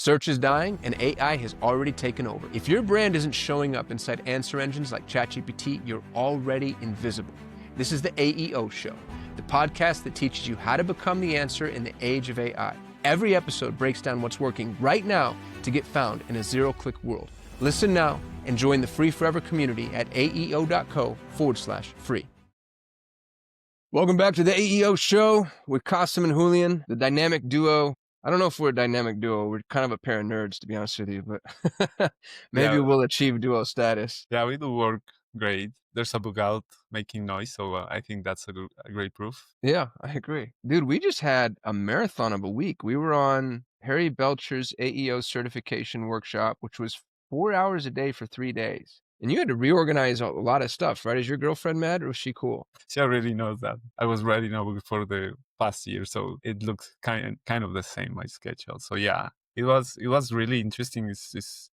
Search is dying and AI has already taken over. If your brand isn't showing up inside answer engines like ChatGPT, you're already invisible. This is the AEO Show, the podcast that teaches you how to become the answer in the age of AI. Every episode breaks down what's working right now to get found in a zero-click world. Listen now and join the free forever community at aeo.co/free. Welcome back to the AEO Show with Kasim and Julian, the dynamic duo. I don't know if we're a dynamic duo. We're kind of a pair of nerds, to be honest with you, but maybe we'll achieve duo status. Yeah, we do work great. There's a book out making noise, so I think that's a great proof. Yeah, I agree. Dude, we just had a marathon of a week. We were on Harry Belcher's AEO certification workshop, which was 4 hours a day for 3 days. And you had to reorganize a lot of stuff, right? Is your girlfriend mad or was she cool? She already knows that. I was writing a book for the past year, so it looks kind of the same, my schedule. So yeah, it was really interesting. It's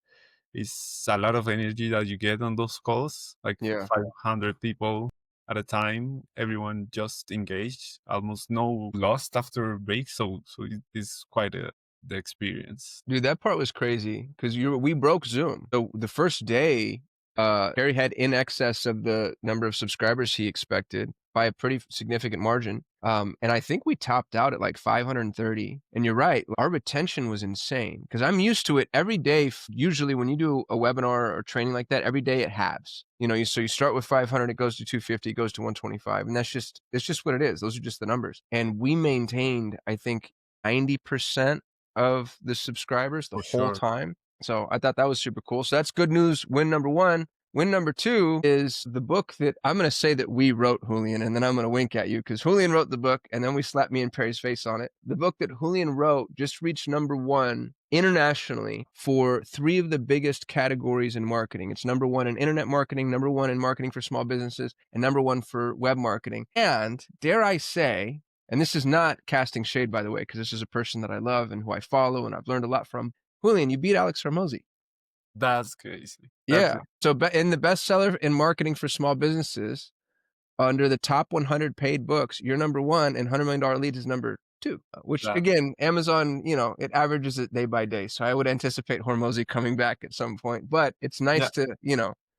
a lot of energy that you get on those calls, like 500 people at a time, everyone just engaged, almost no lost after break. So it is quite the experience. Dude, that part was crazy because we broke Zoom. So the first day, Harry had in excess of the number of subscribers he expected by a pretty significant margin. And I think we topped out at like 530. And you're right, our retention was insane because I'm used to it every day. Usually when you do a webinar or training like that, every day it halves. So you start with 500, it goes to 250, it goes to 125. And it's just what it is. Those are just the numbers. And we maintained, I think, 90% of the subscribers the whole time. So I thought that was super cool. So that's good news. Win number one. Win number two is the book that I'm going to say that we wrote, Julian, and then I'm going to wink at you because Julian wrote the book and then we slapped me and Perry's face on it. The book that Julian wrote just reached number one internationally for 3 of the biggest categories in marketing. It's number one in internet marketing, number one in marketing for small businesses, and number one for web marketing. And dare I say, and this is not casting shade, by the way, because this is a person that I love and who I follow and I've learned a lot from. Julian, you beat Alex Hormozi. That's crazy. Yeah. So in the bestseller in marketing for small businesses, under the top 100 paid books, you're number one and $100 million leads is number 2, which again, Amazon, it averages it day by day. So I would anticipate Hormozi coming back at some point, but it's nice to,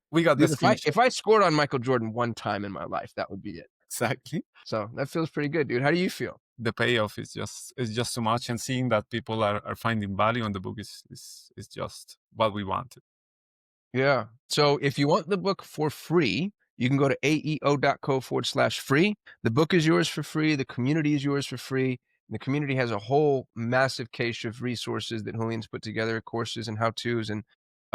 we got this. If I scored on Michael Jordan one time in my life, that would be it. Exactly. So that feels pretty good, dude. How do you feel? The payoff is just too much, and seeing that people are finding value on the book is just what we wanted. Yeah. So if you want the book for free, you can go to aeo.co/free. The book is yours for free. The community is yours for free. The community has a whole massive cache of resources that Julian's put together, courses and how-tos, and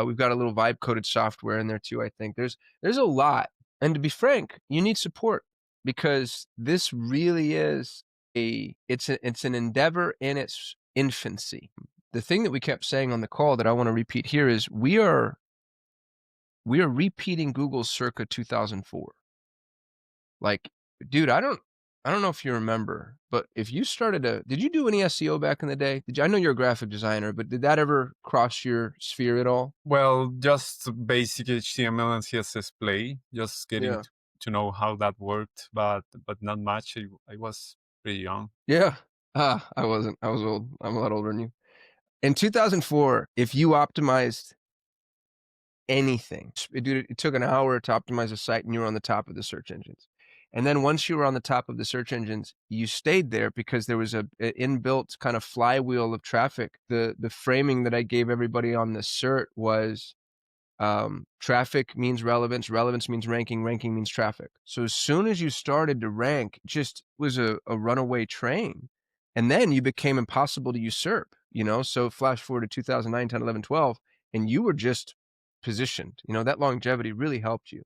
we've got a little vibe-coded software in there too. I think there's a lot. And to be frank, you need support because this really is it's an endeavor in its infancy. The thing that we kept saying on the call that I want to repeat here is we are repeating Google circa 2004. Like, dude, I don't know if you remember, but if you did you do any SEO back in the day? I know you're a graphic designer, but did that ever cross your sphere at all? Well, just basic HTML and CSS play, just getting to know how that worked, but not much. I was pretty young. Yeah. I wasn't. I was old. I'm a lot older than you. In 2004, if you optimized anything, dude, it took an hour to optimize a site and you were on the top of the search engines. And then once you were on the top of the search engines, you stayed there because there was an inbuilt kind of flywheel of traffic. The framing that I gave everybody on the cert was traffic means relevance, relevance means ranking, ranking means traffic. So as soon as you started to rank, it just was a runaway train. And then you became impossible to usurp, So flash forward to 2009, 10, 11, 12, and you were just positioned. That longevity really helped you.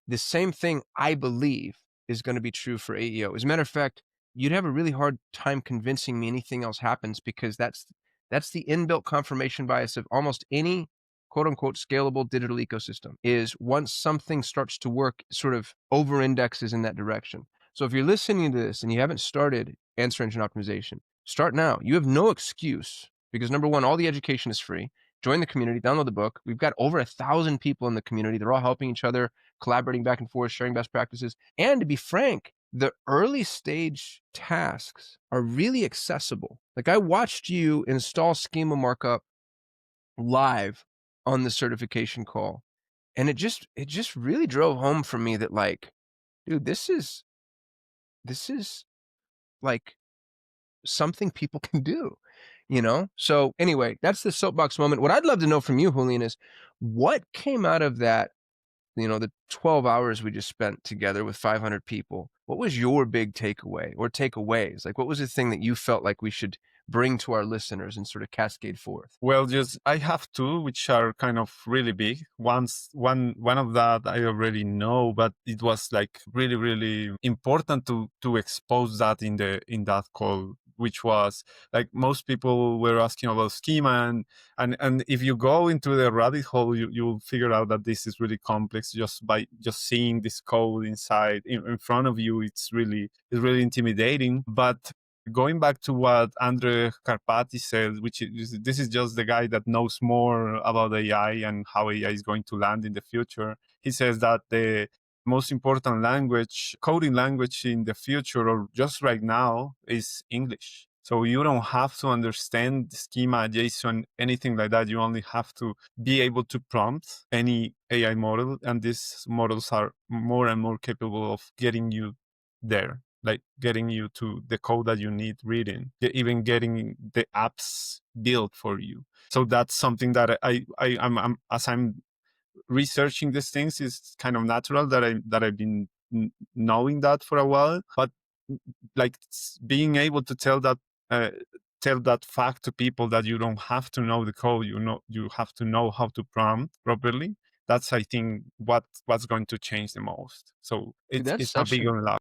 The same thing, I believe, is going to be true for AEO. As a matter of fact, you'd have a really hard time convincing me anything else happens because that's the inbuilt confirmation bias of almost any quote unquote scalable digital ecosystem is once something starts to work, sort of over indexes in that direction. So if you're listening to this and you haven't started answer engine optimization, start now. You have no excuse because number one, all the education is free. Join the community, download the book. We've got over 1,000 people in the community. They're all helping each other, collaborating back and forth, sharing best practices. And to be frank, the early stage tasks are really accessible. Like I watched you install Schema Markup live on the certification call. And it just really drove home for me that like, dude, this is like something people can do, you know? So anyway, that's the soapbox moment. What I'd love to know from you, Julian, is what came out of that, you know, the 12 hours we just spent together with 500 people? What was your big takeaway or takeaways? Like, what was the thing that you felt like we should bring to our listeners and sort of cascade forth? Well, just I have two which are kind of really big. One of that I already know, but it was like really important to expose that in that call, which was like most people were asking about schema, and if you go into the rabbit hole, you'll figure out that this is really complex just by just seeing this code inside in front of you. It's really intimidating, but going back to what Andre Karpati said, which is this is just the guy that knows more about AI and how AI is going to land in the future. He says that the most important language, coding language in the future or just right now is English. So you don't have to understand schema, JSON, anything like that. You only have to be able to prompt any AI model. And these models are more and more capable of getting you there, like getting you to the code that you need reading, even getting the apps built for you. So that's something that I'm as I'm researching these things, is kind of natural that I've been knowing that for a while, but like being able to uh, tell that fact to people, that you don't have to know the code, you have to know how to prompt properly. That's, I think, what's going to change the most. So Dude, that's it's a such big an unlock.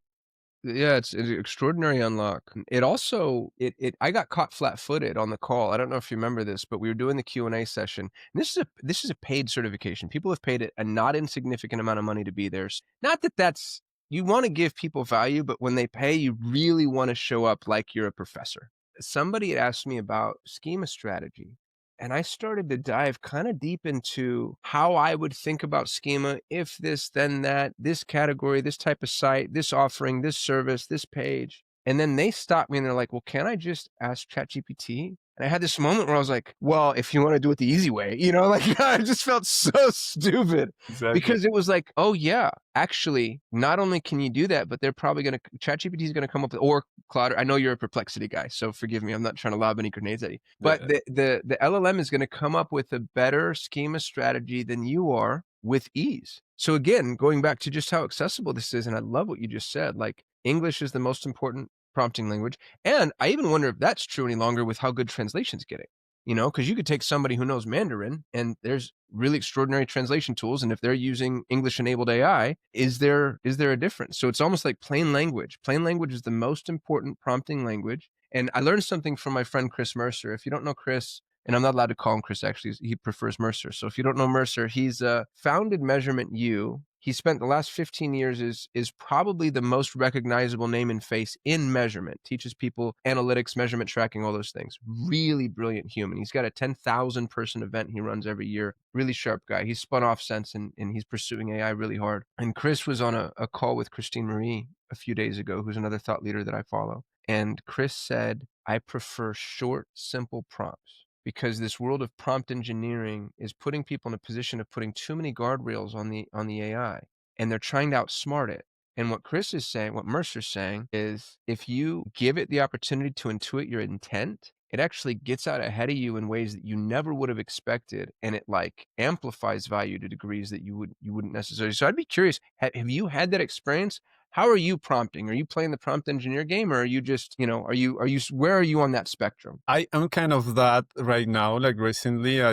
yeah, it's an extraordinary unlock. It also it I got caught flat-footed on the call. I don't know if you remember this, but we were doing the Q&A session. And this is a paid certification. People have paid a not insignificant amount of money to be there. Not that that's you wanna give people value, but when they pay, you really wanna show up like you're a professor. Somebody had asked me about schema strategy, and I started to dive kinda deep into how I would think about schema, if this, then that, this category, this type of site, this offering, this service, this page. And then they stopped me and they're like, "Well, can I just ask ChatGPT?" And I had this moment where I was like, "Well, if you wanna do it the easy way," you know, like, I just felt so stupid Exactly. because it was like, "Oh, yeah, actually, not only can you do that, but they're probably gonna ChatGPT is gonna come up with or Claude, I know you're a Perplexity guy, so forgive me, I'm not trying to lob any grenades at you. But Yeah, the LLM is gonna come up with a better schema strategy than you are with ease. So again, going back to just how accessible this is, and I love what you just said, like, English is the most important prompting language, and I even wonder if that's true any longer with how good translation's getting, you know, because you could take somebody who knows Mandarin, and there's really extraordinary translation tools, and if they're using English-enabled AI, is there a difference? So it's almost like plain language. Plain language is the most important prompting language, and I learned something from my friend Chris Mercer. If you don't know Chris, and I'm not allowed to call him Chris, actually, he prefers Mercer. So if you don't know Mercer, he's founded Measurement U. He spent the last 15 years is probably the most recognizable name and face in measurement. Teaches people analytics, measurement tracking, all those things. Really brilliant human. He's got a 10,000 person event he runs every year. Really sharp guy. He's spun off since and he's pursuing AI really hard. And Chris was on a call with Christine Marie a few days ago, who's another thought leader that I follow. And Chris said, I prefer short, simple prompts because this world of prompt engineering is putting people in a position of putting too many guardrails on the AI, and they're trying to outsmart it. And what Chris is saying, what Mercer's saying is if you give it the opportunity to intuit your intent, it actually gets out ahead of you in ways that you never would have expected, and it like amplifies value to degrees that you wouldn't necessarily. So I'd be curious, have you had that experience? How are you prompting? Are you playing the prompt engineer game, or are you just, you know, are you where are you on that spectrum? I am kind of that right now. Like recently,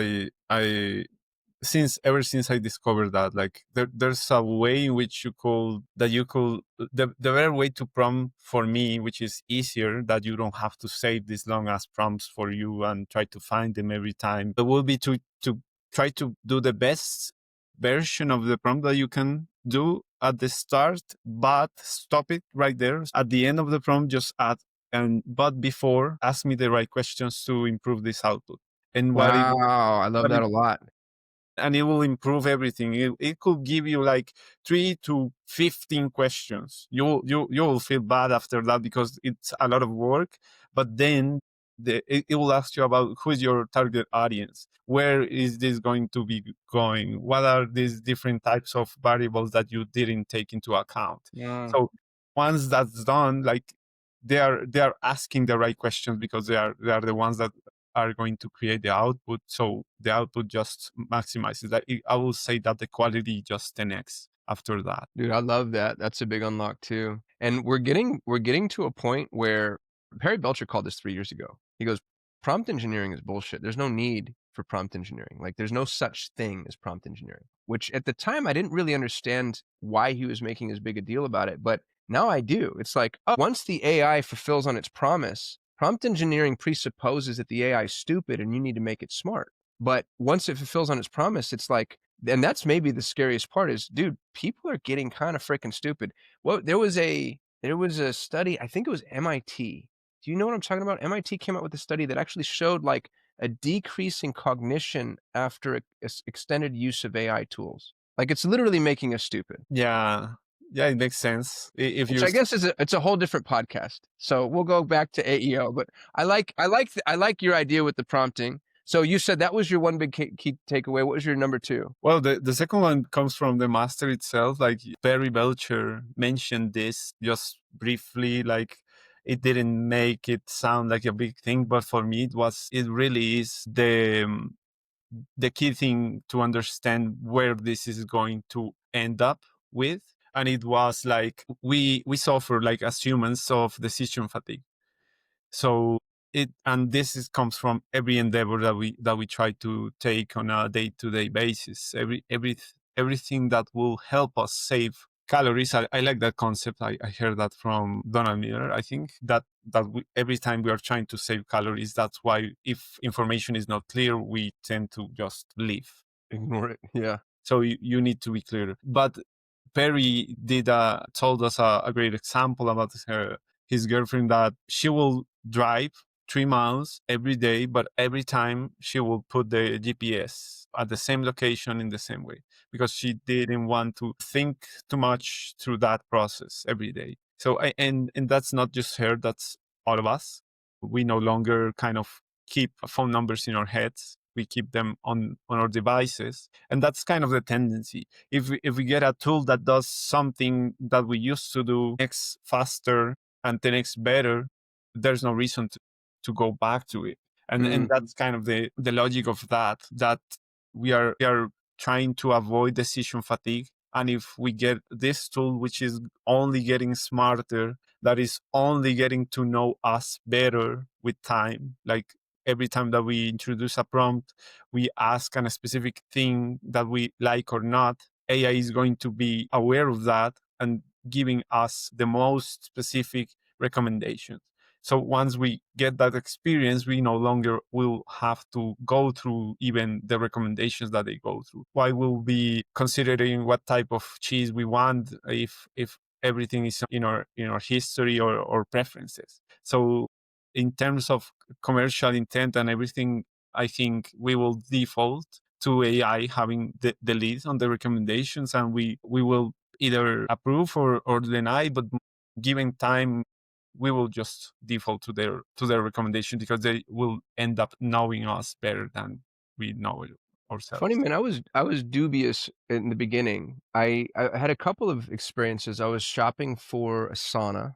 I since ever since I discovered that, like there's a way in which you could the better way to prompt for me, which is easier, that you don't have to save these long ass prompts for you and try to find them every time. It will be to try to do the best version of the prompt that you can do at the start, but stop it right there. At the end of the prompt, just add but before, ask me the right questions to improve this output. And Wow, I love what that it a lot. and it will improve everything. It could give you like 3 to 15 questions. You'll feel bad after that because it's a lot of work, but then it will ask you about who is your target audience, where is this going to be going, what are these different types of variables that you didn't take into account. Mm. So once that's done, like they are asking the right questions because they are the ones that are going to create the output. So the output just maximizes that. I will say that the quality just 10x after that. Dude, I love that. That's a big unlock too. And we're getting to a point where Perry Belcher called this 3 years ago. He goes, "Prompt engineering is bullshit. There's no need for prompt engineering. Like, there's no such thing as prompt engineering." Which at the time, I didn't really understand why he was making as big a deal about it, but now I do. It's like, oh, once the AI fulfills on its promise, prompt engineering presupposes that the AI is stupid and you need to make it smart. But once it fulfills on its promise, it's like, and that's maybe the scariest part is, dude, people are getting kind of freaking stupid. Well, there was a study, I think it was MIT. Do you know what I'm talking about? MIT came out with a study that actually showed like a decrease in cognition after extended use of AI tools. Like it's literally making us stupid. Yeah, yeah, it makes sense. If Which you I guess is it's a whole different podcast. So we'll go back to AEO, but I like your idea with the prompting. So you said that was your one big key takeaway. What was your number two? Well, the second one comes from the master itself. Like Barry Belcher mentioned this just briefly, like it didn't make it sound like a big thing, but for me, it really is the key thing to understand where this is going to end up with. And it was like we suffer like as humans of decision fatigue. So comes from every endeavor that we try to take on a day-to-day basis. Everything that will help us save calories. I like that concept. I heard that from Donald Miller. I think every time we are trying to save calories, that's why if information is not clear, we tend to just leave. Ignore it. Yeah. So you need to be clear. But Perry told us a great example about his girlfriend that she will drive 3 miles every day, but every time she will put the GPS at the same location in the same way because she didn't want to think too much through that process every day. So and that's not just her, that's all of us. We no longer kind of keep phone numbers in our heads. We keep them on our devices. And that's kind of the tendency. If we get a tool that does something that we used to do X faster and 10x better, there's no reason to go back to it. And Mm. that's kind of the logic of that we are trying to avoid decision fatigue. And if we get this tool, which is only getting smarter, that is only getting to know us better with time, like every time that we introduce a prompt, we ask a specific thing that we like or not, AI is going to be aware of that and giving us the most specific recommendations. So once we get that experience, we no longer will have to go through even the recommendations that they go through. Why we'll be considering what type of cheese we want if everything is in our history or preferences. So in terms of commercial intent and everything, I think we will default to AI having the lead on the recommendations, and we will either approve or deny, but given time we will just default to their recommendation because they will end up knowing us better than we know Funny, ourselves. man, I was dubious in the beginning. I had a couple of experiences. I was shopping for a sauna,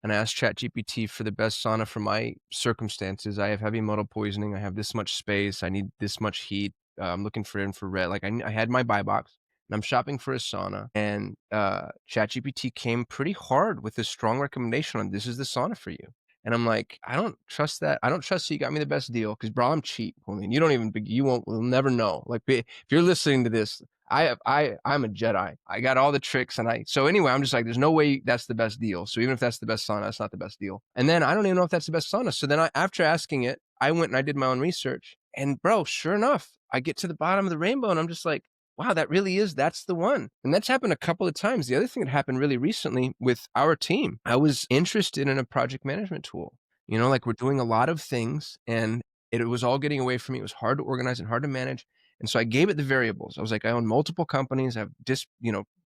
and I asked ChatGPT for the best sauna for my circumstances. I have heavy metal poisoning. I have this much space. I need this much heat. I'm looking for infrared. Like I had my buy box, and I'm shopping for a sauna. And ChatGPT came pretty hard with a strong recommendation on this is the sauna for you. And I'm like, I don't trust that. I don't trust you got me the best deal because, bro, I'm cheap. I mean, you don't even, you won't, we'll never know. Like, if you're listening to this, I'm a Jedi. I got all the tricks, so anyway, I'm just like, there's no way that's the best deal. So even if that's the best sauna, that's not the best deal. And then I don't even know if that's the best sauna. So then after asking it, I went and I did my own research. And bro, sure enough, I get to the bottom of the rainbow and I'm just like, wow, that's the one. And that's happened a couple of times. The other thing that happened really recently with our team, I was interested in a project management tool. Like we're doing a lot of things and it was all getting away from me. It was hard to organize and hard to manage. And so I gave it the variables. I was like, I own multiple companies. I have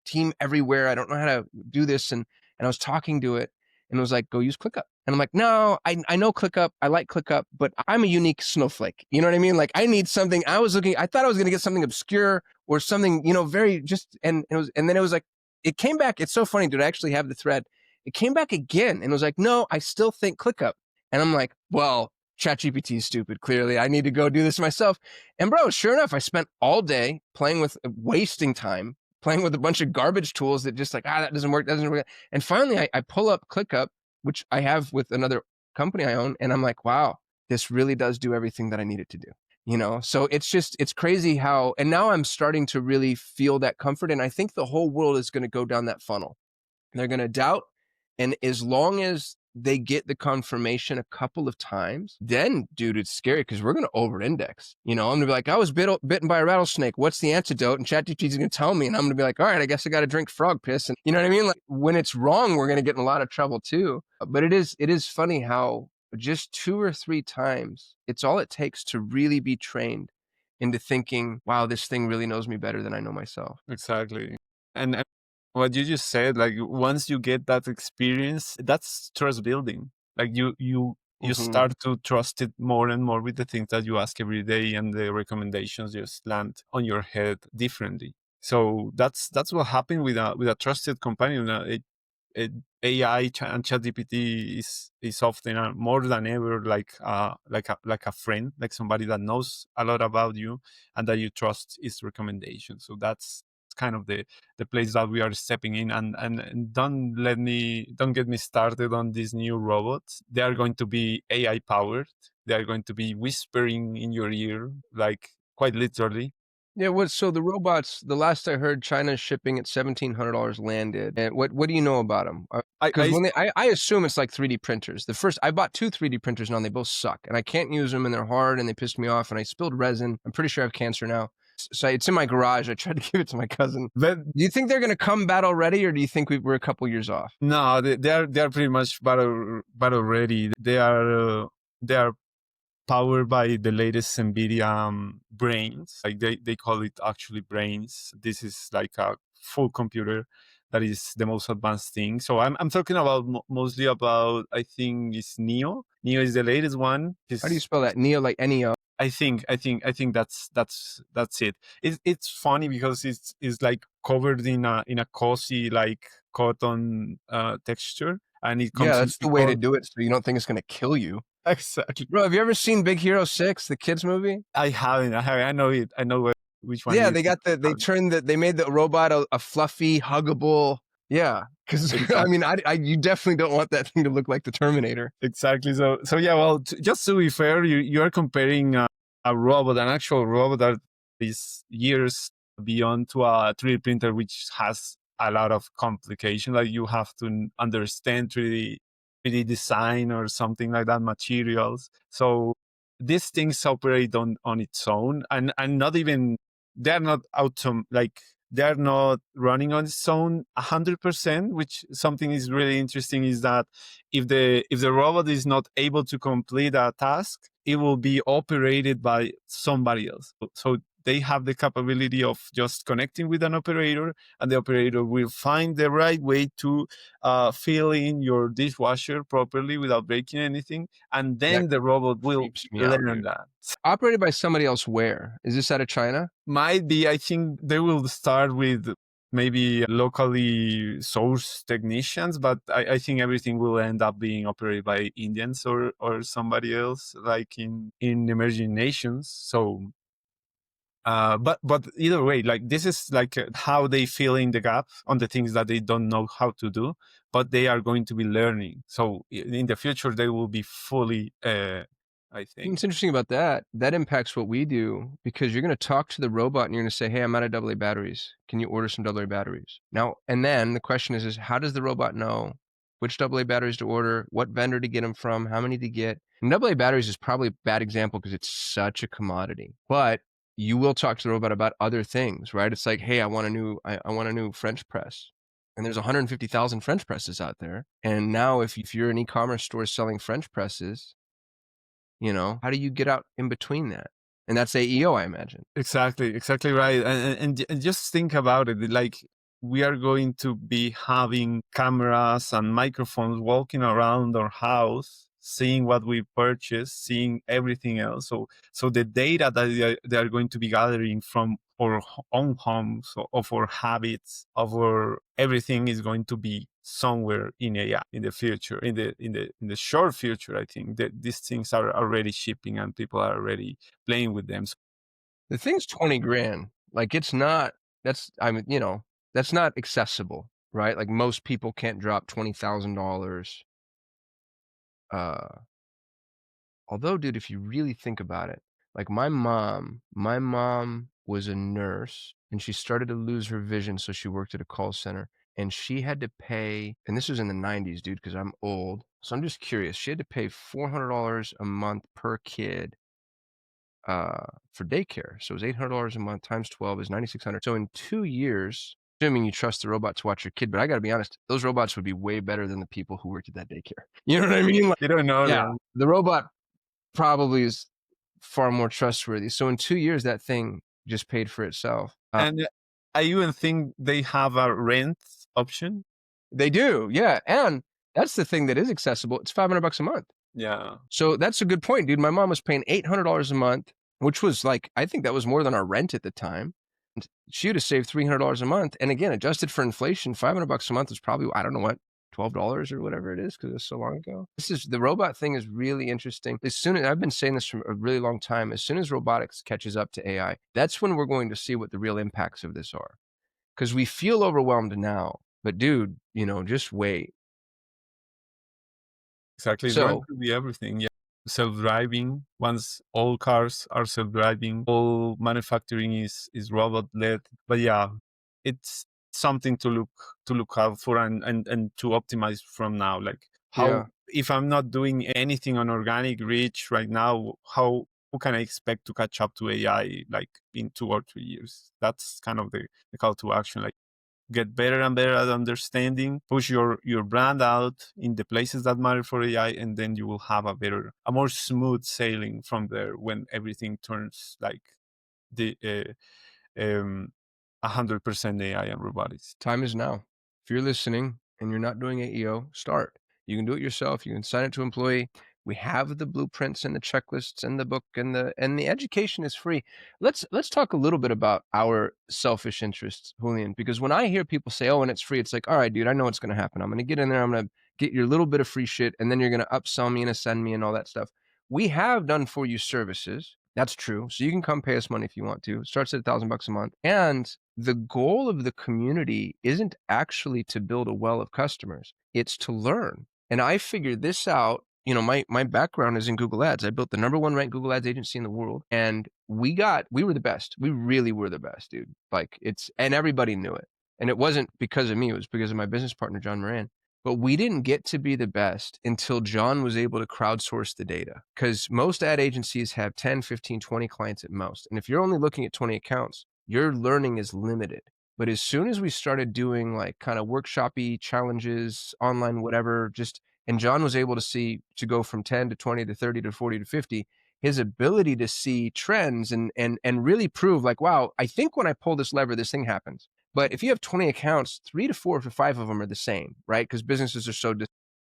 team everywhere. I don't know how to do this. And I was talking to it and it was like, go use ClickUp. And I'm like, no, I know ClickUp. I like ClickUp, but I'm a unique snowflake. You know what I mean? Like I need something. I thought I was going to get something obscure or something, very just, and then it was like, it came back. It's so funny, dude. I actually have the thread. It came back again and it was like, no, I still think ClickUp. And I'm like, well, ChatGPT is stupid. Clearly, I need to go do this myself. And bro, sure enough, I spent all day wasting time playing with a bunch of garbage tools that just like, that doesn't work. That doesn't work. And finally, I pull up ClickUp, which I have with another company I own. And I'm like, wow, this really does do everything that I need it to do. So it's crazy how, and now I'm starting to really feel that comfort. And I think the whole world is going to go down that funnel. They're going to doubt. And as long as they get the confirmation a couple of times, then, dude, it's scary because we're going to over index. I'm going to be like, I was bitten by a rattlesnake. What's the antidote? And ChatGPT is going to tell me. And I'm going to be like, all right, I guess I got to drink frog piss. And you know what I mean? Like when it's wrong, we're going to get in a lot of trouble too. But it is funny how just 2 or 3 times, it's all it takes to really be trained into thinking, wow, this thing really knows me better than I know myself. Exactly. And what you just said, like once you get that experience, that's trust building. Like you Mm-hmm. start to trust it more and more with the things that you ask every day, and the recommendations just land on your head differently. So that's what happened with a trusted companion. AI and ChatGPT is often more than ever like a friend, like somebody that knows a lot about you and that you trust its recommendations. So that's kind of the place that we are stepping in. And don't get me started on these new robots. They are going to be AI powered. They are going to be whispering in your ear, like quite literally. Yeah, so the robots, the last I heard, China's shipping at $1,700 landed. And what do you know about them? I, Because I I assume it's like 3D printers. I bought 2 3D printers now, and they both suck, and I can't use them, and they're hard, and they pissed me off, and I spilled resin. I'm pretty sure I have cancer now. So it's in my garage. I tried to give it to my cousin. but Do you think they're going to come battle ready, or do you think we're a couple years off? no, they are pretty much battle ready. They are powered by the latest NVIDIA brains. Like they call it actually brains. This is like a full computer that is the most advanced thing. So I'm talking about mostly about, I think it's Neo. Neo is the latest one. How do you spell that? Neo, like Neo? I think that's it. It's funny because it's like covered in a cozy like cotton texture, and it Yeah, comes in that's the way to pickle. do it, so you don't think it's going to kill you. Exactly. Bro, have you ever seen Big Hero 6, the kids movie? I haven't. I know it. I know which one Yeah, you they made the robot a fluffy, huggable. Yeah, because I exactly. mean, you definitely don't want that thing to look like the Terminator. Exactly. So yeah. Well, just to be fair, you are comparing a robot, an actual robot that is years beyond to a 3D printer, which has a lot of complication. Like you have to understand 3D design or something like that, materials. So these things operate on its own, and not even they're not like they're not running on its own 100%. Which something is really interesting is that if the robot is not able to complete a task, it will be operated by somebody else. So they have the capability of just connecting with an operator, and the operator will find the right way to fill in your dishwasher properly without breaking anything, and That then the robot will creeps me out, learn dude. that. Operated by somebody else where? Is this out of China? Might be. I think they will start with maybe locally sourced technicians, but I think everything will end up being operated by Indians or somebody else, like in emerging nations. So but either way, like this is like how they fill in the gap on the things that they don't know how to do, but they are going to be learning. So in the future, they will be fully, I think. What's interesting about that, that impacts what we do because you're going to talk to the robot and you're going to say, hey, I'm out of AA batteries. Can you order some AA batteries? Now, and then the question is how does the robot know which AA batteries to order, what vendor to get them from, how many to get? And AA batteries is probably a bad example because it's such a commodity. But you will talk to the robot about other things, right? It's like, hey, I want a new French press. And there's 150,000 French presses out there. And now if you're an e-commerce store selling French presses, how do you get out in between that? And that's AEO, I imagine. Exactly right. And just think about it. Like we are going to be having cameras and microphones walking around our house, seeing what we purchase, seeing everything else. So the data that they are going to be gathering from our own homes, of our habits, of our everything, is going to be somewhere in AI in the future, in the short future. I think that these things are already shipping and people are already playing with them. The thing's 20 grand. Like, it's not that's I mean, that's not accessible, right? Like, most people can't drop $20,000. Uh, although, dude, if you really think about it, like my mom was a nurse and she started to lose her vision, so she worked at a call center and she had to pay, and this was in the 90s, dude, because I'm old. So I'm just curious. She had to pay $400 a month per kid for daycare. So it was $800 a month times 12 is 9,600. So in 2 years, assuming you trust the robot to watch your kid, but I got to be honest, those robots would be way better than the people who worked at that daycare. You know what I mean? Like, You don't know yeah, them. the robot probably is far more trustworthy. So in 2 years, that thing just paid for itself. And I even think they have a rent option. They do, yeah. And that's the thing that is accessible. It's $500 a month. Yeah. So that's a good point, dude. My mom was paying $800 a month, which was like, I think that was more than our rent at the time. And she would have saved $300 a month. And again, adjusted for inflation, $500 a month is probably, I don't know what, $12 or whatever it is, because it's so long ago. The robot thing is really interesting. As soon as I've been saying this for a really long time, as soon as robotics catches up to AI, that's when we're going to see what the real impacts of this are. Because we feel overwhelmed now, but dude, just wait. Exactly. It's going So to be everything. Yeah. Self-driving. Once all cars are self-driving, all manufacturing is robot-led. But yeah, it's something to look out for and to optimize from now. Like, how, yeah, if I'm not doing anything on organic reach right now, how can I expect to catch up to AI like in 2 or 3 years? That's kind of the call to action. Like, get better and better at understanding, push your brand out in the places that matter for AI, and then you will have a more smooth sailing from there when everything turns like the 100% AI and robotics. time is now. If you're listening and you're not doing AEO, start. You can do it yourself. You can sign it to employee. We have the blueprints and the checklists and the book and the education is free. Let's talk a little bit about our selfish interests, Julian, because when I hear people say, "Oh, and it's free," it's like, "All right, dude, I know what's going to happen. I'm going to get in there. I'm going to get your little bit of free shit, and then you're going to upsell me and ascend me and all that stuff." We have done for you services. That's true. So you can come pay us money if you want to. It starts at $1,000 a month. And the goal of the community isn't actually to build a well of customers. It's to learn. And I figured this out. My background is in Google Ads. I built the #1 ranked Google Ads agency in the world. And we were the best. We really were the best, dude. Like, and everybody knew it. And it wasn't because of me. It was because of my business partner, John Moran. But we didn't get to be the best until John was able to crowdsource the data, because most ad agencies have 10, 15, 20 clients at most. And if you're only looking at 20 accounts, your learning is limited. But as soon as we started doing like kind of workshopy challenges, online, whatever, and John was able to go from 10 to 20 to 30 to 40 to 50, his ability to see trends and really prove like, wow, I think when I pull this lever, this thing happens. But if you have 20 accounts, 3 to 4 to 5 of them are the same, right? Because businesses are so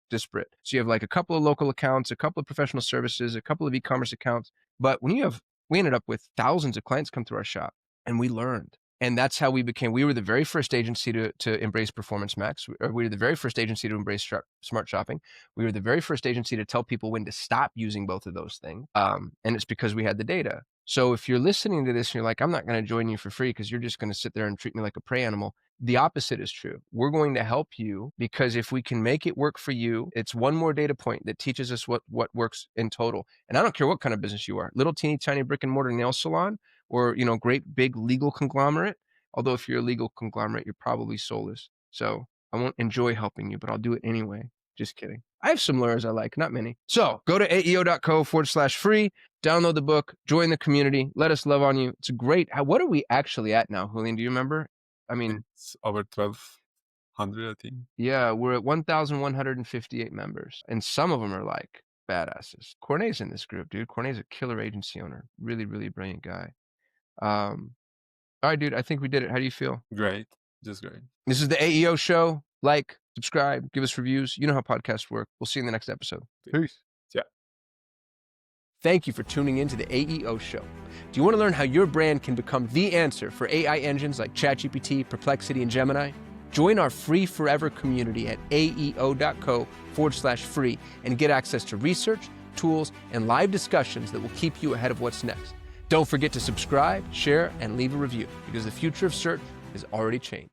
disparate. So you have like a couple of local accounts, a couple of professional services, a couple of e-commerce accounts. But we ended up with thousands of clients come through our shop, and we learned. And that's how we were the very first agency to embrace Performance Max. We were the very first agency to embrace smart shopping. We were the very first agency to tell people when to stop using both of those things. And it's because we had the data. So if you're listening to this and you're like, I'm not going to join you for free because you're just going to sit there and treat me like a prey animal, the opposite is true. We're going to help you, because if we can make it work for you, it's one more data point that teaches us what works in total. And I don't care what kind of business you are, little teeny tiny brick and mortar nail salon, or great big legal conglomerate. Although if you're a legal conglomerate, you're probably soulless. So I won't enjoy helping you, but I'll do it anyway. Just kidding. I have some lawyers I like, not many. So go to AEO.co/free, download the book, join the community, let us love on you. It's great. What are we actually at now, Julian? Do you remember? I mean, It's over 1,200, I think. yeah, we're at 1,158 members, and some of them are like badasses. Cornet's in this group, dude. Cornet's a killer agency owner. Really, really brilliant guy. All right, dude, I think we did it. How do you feel? Great. Just great. This is the AEO show. Like, subscribe, give us reviews. You know how podcasts work. We'll see you in the next episode. Peace. Yeah. Thank you for tuning in to the AEO show. Do you want to learn how your brand can become the answer for AI engines like ChatGPT, Perplexity, and Gemini? Join our free forever community at AEO.co/free and get access to research, tools, and live discussions that will keep you ahead of what's next. Don't forget to subscribe, share, and leave a review because the future of search is already changed.